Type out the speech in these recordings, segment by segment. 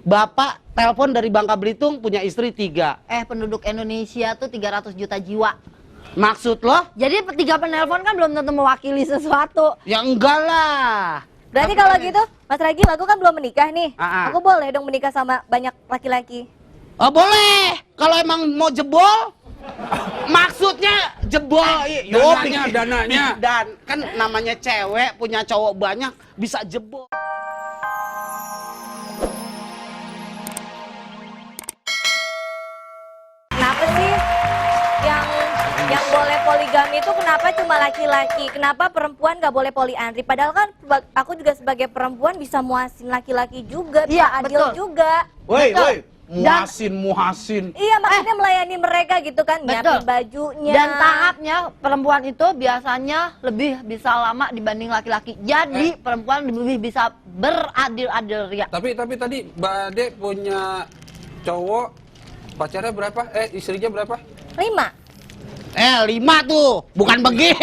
Bapak telepon dari Bangka Belitung punya istri 3. Penduduk Indonesia tuh 300 juta jiwa. Maksud lo? Jadi 3 penelpon kan belum tentu mewakili sesuatu. Ya enggak lah. Berarti kalau gitu, Mas Ragil, aku kan belum menikah nih. Ah. Aku boleh dong menikah sama banyak laki-laki? Oh boleh. Kalau emang mau jebol, maksudnya jebol. Dananya. Dan kan namanya cewek punya cowok banyak bisa jebol. Kenapa sih yang boleh poligami itu kenapa cuma laki-laki? Kenapa perempuan nggak boleh poliandri? Padahal kan aku juga sebagai perempuan bisa muasin laki-laki juga, bisa adil betul. juga. Woi, Dan- muhasin. Iya, maksudnya melayani mereka gitu kan, Betul. nyiapin bajunya. Dan tahapnya perempuan itu biasanya lebih bisa lama dibanding laki-laki. Jadi perempuan lebih bisa beradil-adil ria. Tapi tadi Mbak Ade punya cowok, pacarnya berapa? Istrinya berapa? 5. 5 tuh, bukan begini.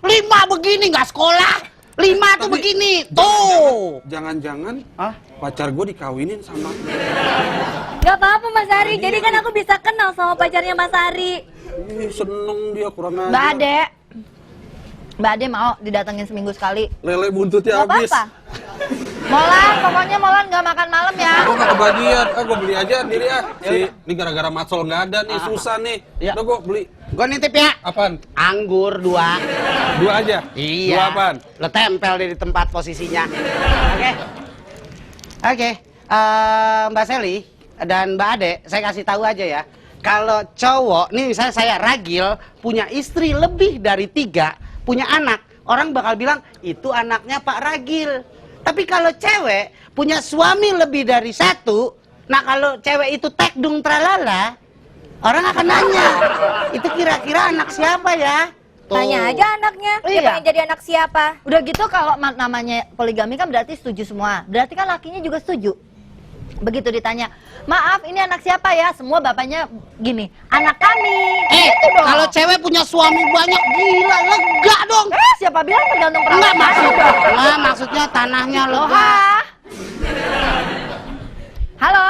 5 begini nggak sekolah. 5 tuh begini. Tuh. Jangan-jangan Hah? pacar gue dikawinin sama. Gak apa-apa Mas Ari, jadi kan aku bisa kenal sama pacarnya Mas Ari. Seneng dia kurang aja. Mbak Ade mau didatengin seminggu sekali. Lele buntutnya Gak habis. apa-apa. Molan, pokoknya Molan nggak makan malam ya. Gue gak kebagian, gue beli aja sendiri ya. Ini gara-gara matsol nggak ada nih, susah nih. Ya. Udah gue beli. Gua nitip ya. Apaan? Anggur 2. 2 aja? Iya. 2 apaan? Lo tempel deh di tempat posisinya. Oke. Mbak Sally dan Mbak Ade, saya kasih tahu aja ya. Kalau cowok, nih misalnya saya Ragil, punya istri lebih dari 3, punya anak, orang bakal bilang, itu anaknya Pak Ragil. Tapi kalau cewek punya suami lebih dari 1, nah kalau cewek itu tekdung tralala, orang akan nanya, itu kira-kira anak siapa ya? Tuh. Tanya aja anaknya, dia Iya. pengen jadi anak siapa. Udah gitu kalau namanya poligami kan berarti setuju semua. Berarti kan lakinya juga setuju. Begitu ditanya, maaf ini anak siapa ya? Semua bapaknya gini, anak kami. Gitu dong. Kalau cewek punya suami banyak, gila, lega dong. Siapa bilang tergantung Enggak perawan? maksudnya tanahnya Loh, lega. Halo.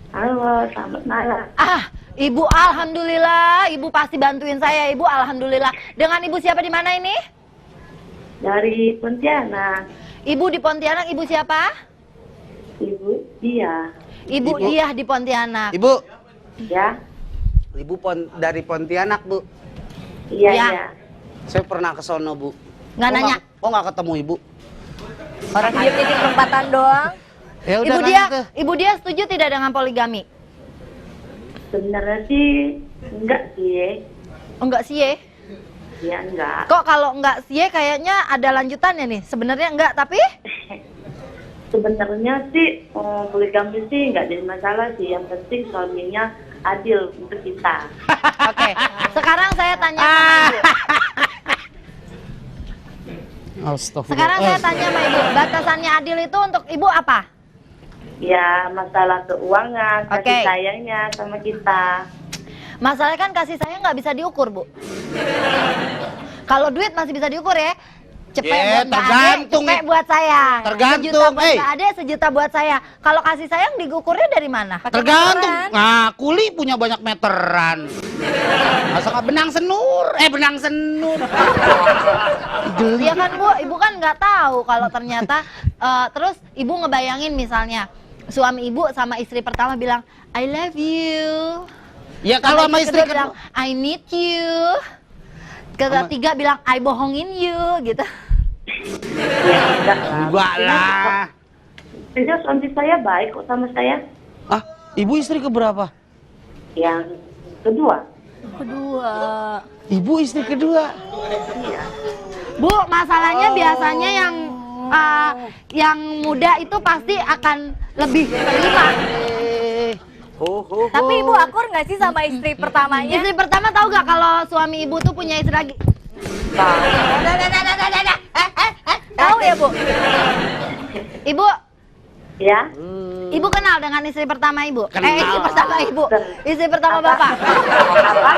Halo, selamat malam. Ibu, alhamdulillah, ibu pasti bantuin saya, ibu, alhamdulillah. Dengan ibu siapa di mana ini? Dari Pontianak. Ibu di Pontianak, ibu siapa? Ibu dia. Ibu Ibu. Diah di Pontianak. Ibu, Ya? ibu dari Pontianak, Bu. Iya, Ya. iya. Saya pernah ke sono, Bu. Nggak nanya. Kok nggak ketemu Ibu? Orang dia di perempatan doang. Ya udah Ibu Diah, nanti. ibu Diah setuju tidak dengan poligami? Sebenarnya sih enggak sih. Enggak sih, ya? Ya enggak. Kok kalau enggak sih, kayaknya ada lanjutannya nih. Sebenarnya enggak, tapi Sebenarnya sih poligami sih enggak jadi masalah sih. Yang penting suaminya adil untuk kita. oke. Sekarang saya tanya sama ibu. Astagfirullah. Sekarang saya tanya sama ibu, batasannya adil itu untuk ibu apa? Ya, masalah keuangan, Oke. kasih sayangnya sama kita. Masalahnya kan kasih sayang nggak bisa diukur, Bu. Kalau duit masih bisa diukur ya. Cepet Ya, buat Mbak Ade, tergantung. cepet buat saya. Tergantung, Sejuta buat eh. Mbak Ade, sejuta buat saya. Kalau kasih sayang diukurnya dari mana? Tergantung. meteran. Nah, kuli punya banyak meteran. Masa nggak benang senur? Benang senur. Iya kan Bu, ibu kan nggak tahu kalau ternyata terus ibu ngebayangin misalnya suami ibu sama istri pertama bilang I love you. Ya kalau sama istri kedua bilang I need you. Ketiga bilang I bohongin you gitu. Ya, enggak lah. enggak lah. Sehingga suami saya baik kok sama saya. Ah, ibu istri keberapa? Yang kedua. Kedua. Ibu istri kedua. Iya. Bu, masalahnya biasanya yang muda itu pasti akan lebih terima. Tapi ibu akur nggak sih sama istri pertamanya? Istri pertama tahu gak kalau suami ibu tuh punya istri lagi? Tahu ya Bu? Ibu, Ya. ibu kenal dengan istri pertama ibu? Kenal. Istri pertama ibu, istri pertama bapak. Apa?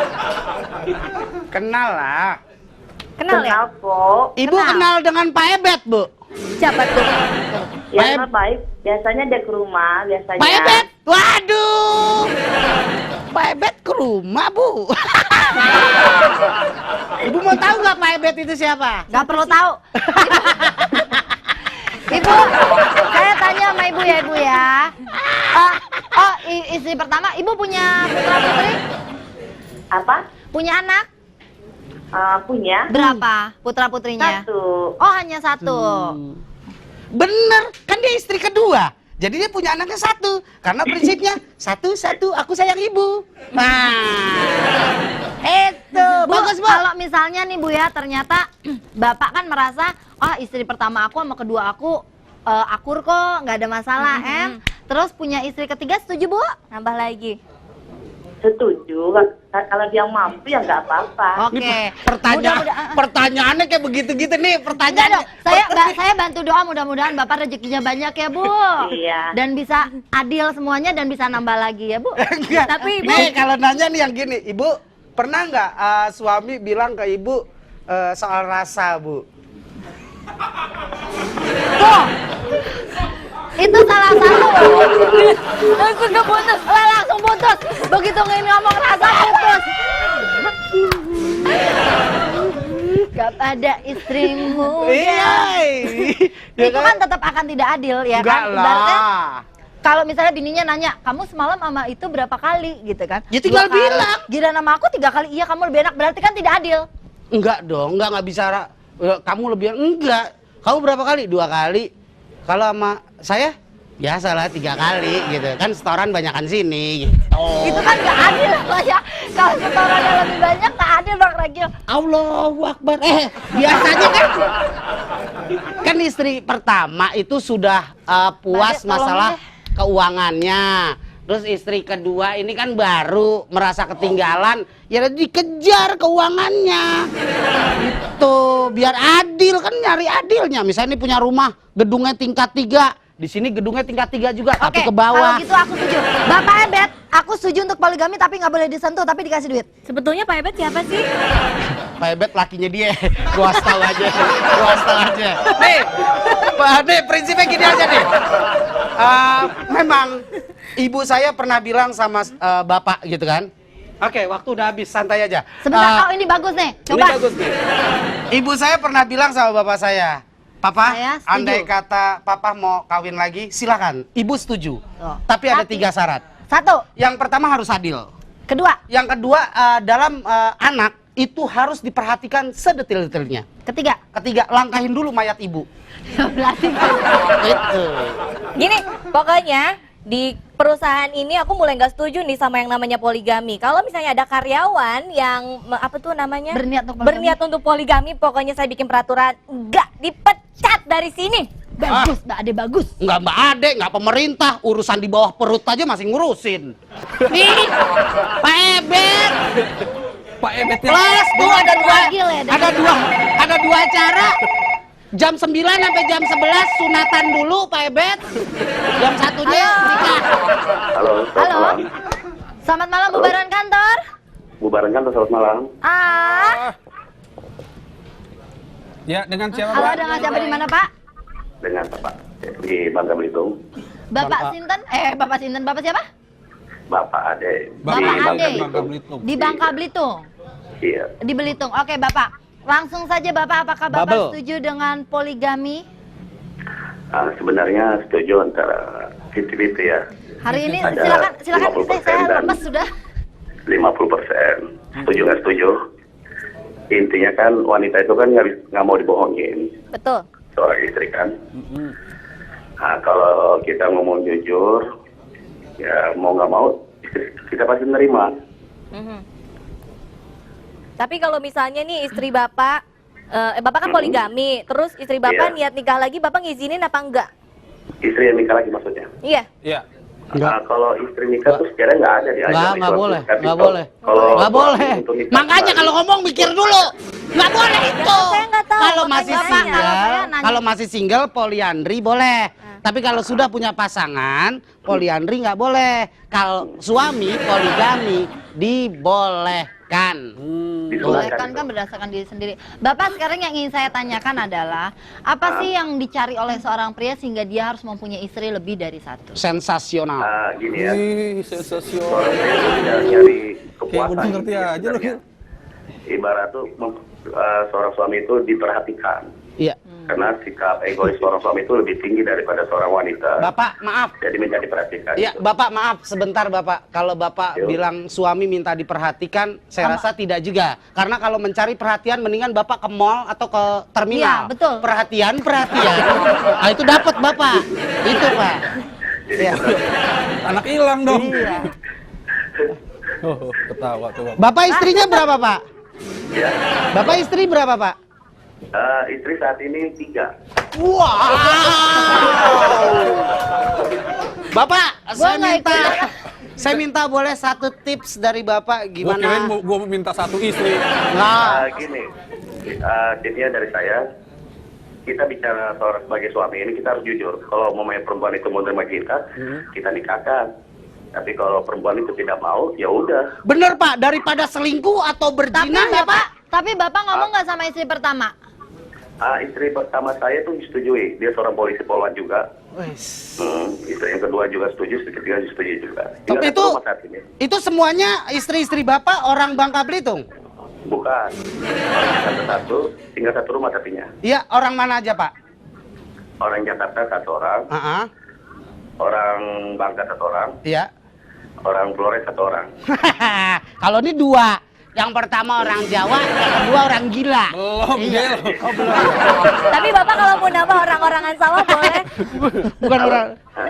Kenal lah. Kenal ya? Kenal kok. Ibu kenal dengan Pak Ebet, Bu? Siapa tuh? Ya memang baik. Biasanya dia ke rumah, biasanya. Pak Ebet, waduh. Pak Ebet ke rumah, Bu. Ibu mau tahu nggak Pak Ebet itu siapa? Gak perlu tahu. Ibu, saya tanya sama ibu ya, Ibu ya. Istri pertama, ibu punya putra putri? Apa? Punya anak? Punya? Berapa putra putrinya? 1. Oh, hanya 1. Bener, kan dia istri kedua. Jadi dia punya anaknya 1. Karena prinsipnya 1, aku sayang ibu. Nah, itu Bu, bagus, Bu. kalau misalnya nih Bu ya, ternyata Bapak kan merasa, istri pertama aku sama kedua aku akur kok, nggak ada masalah, Terus punya istri ketiga, setuju Bu? Nambah lagi. Setuju. Kalau dia mampu ya nggak apa-apa. Oke. Pertanyaannya kayak begitu-gitu nih, Enggak pertanyaan. dong, saya bantu doa mudah-mudahan Bapak rezekinya banyak ya Bu. Iya. Dan bisa adil semuanya dan bisa nambah lagi ya Bu. Enggak. Tapi, Ibu- nih kalau nanya nih yang gini, Ibu pernah nggak suami bilang ke Ibu soal rasa, Bu? Tuh. Itu salah satu. Langsung keputus. Langsung putus. Begitu ngomong rasa putus. Gak pada istrimu. Iya. Itu kan tetap akan tidak adil ya Enggak kan? Ibaratnya lah. kalau misalnya bininya nanya, kamu semalam sama itu berapa kali gitu kan? Ya tinggal 2 kali. bilang. Giliran sama aku 3 kali, iya kamu lebih enak, berarti kan tidak adil. Enggak dong, enggak bisa. Kamu lebih enggak. Kamu berapa kali? 2 kali. Kalau sama saya biasa lah 3 kali gitu. Kan setoran banyakan sini gitu. Itu kan gak adil lah ya. Kalau setorannya lebih banyak gak adil Bang Ragil. Allahu Akbar. Biasanya kan istri pertama itu sudah puas Mbak, tolongin masalah deh. keuangannya. Terus istri kedua ini kan baru merasa ketinggalan, ya dikejar keuangannya. Itu biar adil, kan nyari adilnya. Misalnya ini punya rumah gedungnya tingkat 3, di sini gedungnya tingkat 3 juga, tapi Oke, ke bawah. kalau gitu aku setuju. Bapak Ebet, aku setuju untuk poligami tapi nggak boleh disentuh, tapi dikasih duit. Sebetulnya Pak Ebet siapa sih? Pak Ebet lakinya dia, gua tahu aja, Nih, prinsipnya gini aja nih. Memang ibu saya pernah bilang sama bapak gitu kan. Oke, waktu udah habis, santai aja. Sebentar, ini bagus nih. Coba. Ini bagus nih. Ibu saya pernah bilang sama bapak saya, Papa, Saya setuju. andai kata Papa mau kawin lagi, silakan. Ibu setuju. Oh. Tapi ada 3 syarat. 1, Yang pertama harus adil. kedua, Yang kedua, dalam anak itu harus diperhatikan sedetil-detilnya. ketiga. Ketiga, langkahin dulu mayat ibu. Berarti Itu. Gini, pokoknya di perusahaan ini aku mulai nggak setuju nih sama yang namanya poligami. Kalau misalnya ada karyawan yang apa tuh namanya Berniat untuk untuk poligami. poligami, pokoknya saya bikin peraturan nggak dipecat dari sini. bagus, Mbak Ade bagus. Enggak Mbak Ade, enggak pemerintah, urusan di bawah perut aja masih ngurusin. Nih, Pak Ebet. Pak Ebetnya Plus, tuh ada dua, Gil ya, ada dua acara. Jam 9 sampai jam 11 sunatan dulu Pak Ebet. Jam 1-nya nikah. Halo, selamat Halo. malam. Selamat malam bubaran kantor. Bubaran kantor, selamat malam. ya dengan siapa Halo, Pak? dengan siapa di mana Pak? Dengan Bapak di Bangka Belitung. Bapak Sinten? Bapak Sinten, Bapak siapa? Bapak Ade Bapak di Bangka Ade. Belitung. Di Bangka Belitung. Iya. Di Belitung. Oke, Bapak. Langsung saja Bapak, apakah Bapak Bubble. setuju dengan poligami? Sebenarnya setuju antara 50-50 ya. Hari ini Ada silakan 50% saya dan lemes sudah. 50%. Setuju nggak setuju? Intinya kan wanita itu kan nggak mau dibohongin. Betul. Seorang istri kan. Nah, kalau kita ngomong jujur, ya mau nggak mau kita pasti menerima. Tapi kalau misalnya nih istri Bapak, Bapak kan poligami, terus istri Bapak Iya. niat nikah lagi, Bapak ngizinin apa enggak? Istri yang nikah lagi maksudnya. Iya. Iya. Kalau istri nikah tuh sekarang nggak ada di Nggak boleh, Tapi nggak kalau- boleh. Kalau Nggak boleh. untuk nikah Makanya kembali, kalau ngomong mikir dulu. Nggak boleh itu. Saya nggak tahu, Kalau makanya masih saya single, nanya. kalau masih single poliandri boleh. Tapi kalau sudah punya pasangan, poliandri nggak boleh. Kalau suami poligami dibolehkan. Bolehkan kan berdasarkan diri sendiri. Bapak, sekarang yang ingin saya tanyakan adalah apa sih yang dicari oleh seorang pria sehingga dia harus mempunyai istri lebih dari satu? Sensasional. Gini ya, Ih, sensasional. seorang pria itu tidak nyari Kayak kepuasan. udah ngerti aja loh. sebenarnya. Ibarat tuh seorang suami itu diperhatikan. Iya. Karena sikap egois seorang suami itu lebih tinggi daripada seorang wanita. Bapak, maaf. Jadi minta diperhatikan. Iya, Bapak maaf sebentar Bapak. Kalau Bapak Yo. bilang suami minta diperhatikan, saya rasa tidak juga. Karena kalau mencari perhatian mendingan Bapak ke mall atau ke terminal. Iya, betul. Perhatian. Ah, itu dapat Bapak. Itu, Pak. Iya. Anak hilang dong. Iya. Oh, ketawa tuh. Bapak. Bapak istrinya berapa, Pak? Ya. Bapak istri berapa, Pak? Istri saat ini 3. Wow. Bapak, Gua nggak saya minta boleh satu tips dari Bapak Gua kirain gimana? gua minta satu istri. Nah, Gini, tipsnya dari saya, kita bicara sebagai suami ini kita harus jujur. Kalau mamanya perempuan itu mau terima kita nikahkan. Tapi kalau perempuan itu tidak mau, ya udah. bener Pak, daripada selingkuh atau berzina ya Pak? Tapi Bapak ngomong nggak sama istri pertama? Istri pertama saya tuh disetujui, dia seorang polisi poluan juga. Istri yang kedua juga setuju, istri ketiga setuju juga. Tapi Tinggal itu, satu rumah saat ini. itu semuanya istri-istri Bapak orang Bangka Belitung? Bukan. Tinggal satu rumah tapinya. Iya, orang mana aja Pak? Orang Jakarta 1 orang, orang Bangka 1 orang, Iya. orang Flores 1 orang. Kalau ini 2. Yang pertama orang Jawa, yang kedua orang gila. Belum, Iya. Gel. Oh, belum. Tapi Bapak kalau mau nambah orang-orangan sawah boleh. Bukan orang.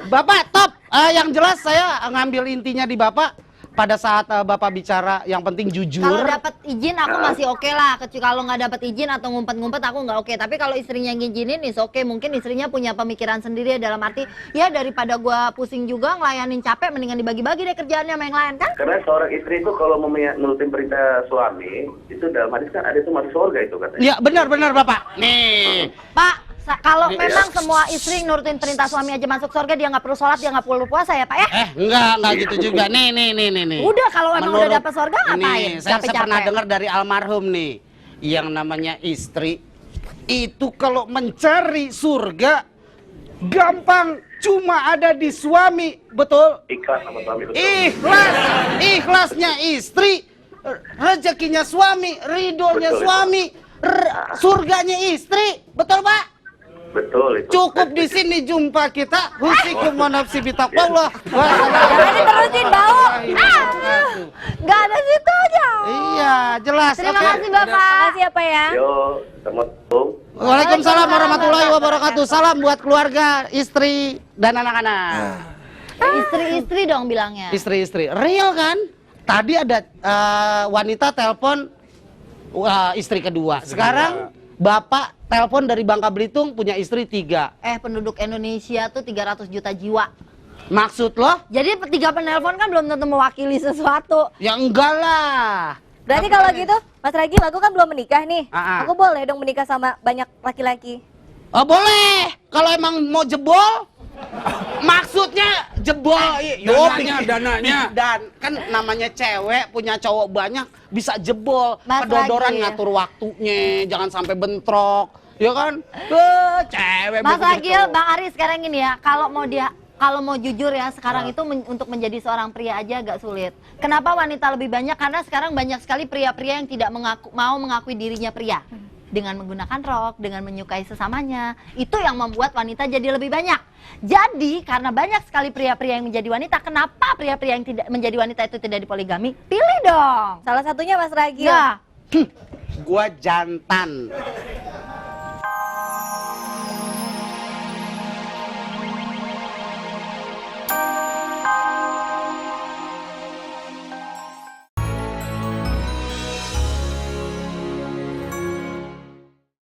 Bapak top. Yang jelas saya ngambil intinya di Bapak pada saat Bapak bicara yang penting jujur. Kalau dapat izin aku masih oke lah. Kecuali kalau nggak dapat izin atau ngumpet-ngumpet aku nggak oke. Tapi kalau istrinya ngizinin is oke. Mungkin istrinya punya pemikiran sendiri dalam arti ya daripada gua pusing juga ngelayanin capek mendingan dibagi-bagi deh kerjaannya sama yang lain kan? Karena seorang istri itu kalau nurutin perintah suami, itu dalam hadis kan ada itu masuk surga itu katanya. Iya, benar Bapak. Nih. Pak, kalau Iya. memang semua istri nurutin perintah suami aja masuk surga, dia nggak perlu sholat, dia nggak perlu puasa ya Pak ya? Enggak gitu juga. Nih. Udah, kalau emang udah dapat surga ngapain? Nih, saya Capek-capek. pernah dengar dari almarhum nih, yang namanya istri itu kalau mencari surga gampang, cuma ada di suami, betul? Ikhlas sama suami itu. Ikhlasnya istri, rezekinya suami, ridhonya Betul, suami, surganya istri, betul Pak? Betul itu. Cukup di sini jumpa kita. Husikum wa nafsi bitaqwallah. Jangan diterusin bau. Nggak ada situ aja. Iya, jelas. Terima Oke. kasih Bapak. Makasih apa ya? Yo, Assalamualaikum. Waalaikumsalam warahmatullahi wabarakatuh. Salam buat keluarga, istri, dan anak-anak. Istri-istri dong bilangnya. Istri-istri. Real kan? Tadi ada wanita telepon istri kedua. Sekarang Bapak telepon dari Bangka Belitung punya istri 3. Penduduk Indonesia tuh 300 juta jiwa. Maksud lo? Jadi 3 penelpon kan belum tentu mewakili sesuatu. Ya enggak lah. Berarti kalau gitu, Mas Ragil, aku kan belum menikah nih. Ah. Aku boleh dong menikah sama banyak laki-laki. Oh boleh. Kalau emang mau jebol, maksudnya jebol. Dananya. Dan kan namanya cewek punya cowok banyak bisa jebol. Mas Kedodoran Ragil. ngatur waktunya, jangan sampai bentrok. Ya kan? Cewek Mas punya Ragil, cowok. Bang Ari sekarang gini ya, kalau mau jujur ya, sekarang itu untuk menjadi seorang pria aja agak sulit. Kenapa wanita lebih banyak? Karena sekarang banyak sekali pria-pria yang tidak mau mengakui dirinya pria. Dengan menggunakan rok, dengan menyukai sesamanya. Itu yang membuat wanita jadi lebih banyak. Jadi, karena banyak sekali pria-pria yang menjadi wanita, kenapa pria-pria yang tidak menjadi wanita itu tidak dipoligami? Pilih dong. Salah satunya Mas Ragil. Ya. Gua jantan.